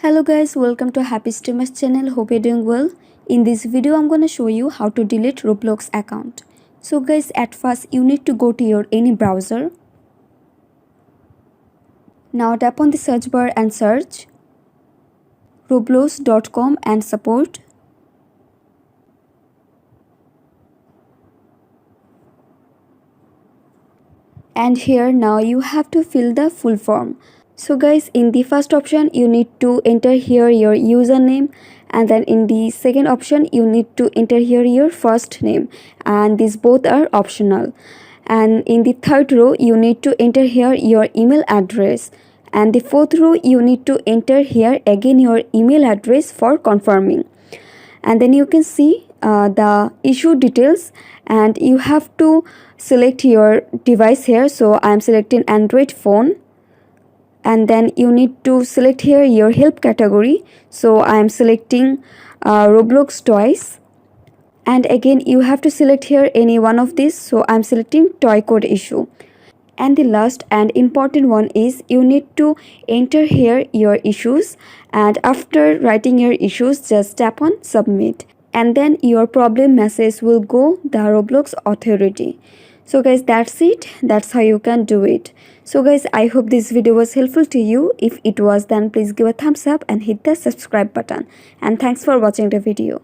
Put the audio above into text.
Hello guys, welcome to Happy Streamers channel. Hope you're doing well. In this video I'm gonna show you how to delete Roblox account. So guys, at first you need to go to your any browser. Now tap on the search bar and search roblox.com and support. And here now you have to fill the full form. So guys, in the first option you need to enter here your username, and then in the second option you need to enter here your first name, and these both are optional. And in the third row you need to enter here your email address, and the fourth row you need to enter here again your email address for confirming. And then you can see the issue details, and you have to select your device here. So I am selecting Android phone, and then you need to select here your help category. So I am selecting Roblox toys, and again you have to select here any one of these. So I am selecting toy code issue. And the last and important one is you need to enter here your issues, and after writing your issues just tap on submit, and then your problem message will go the Roblox authority. So guys, that's it. That's how you can do it. So guys, I hope this video was helpful to you. If it was, then please give a thumbs up and hit the subscribe button, and thanks for watching the video.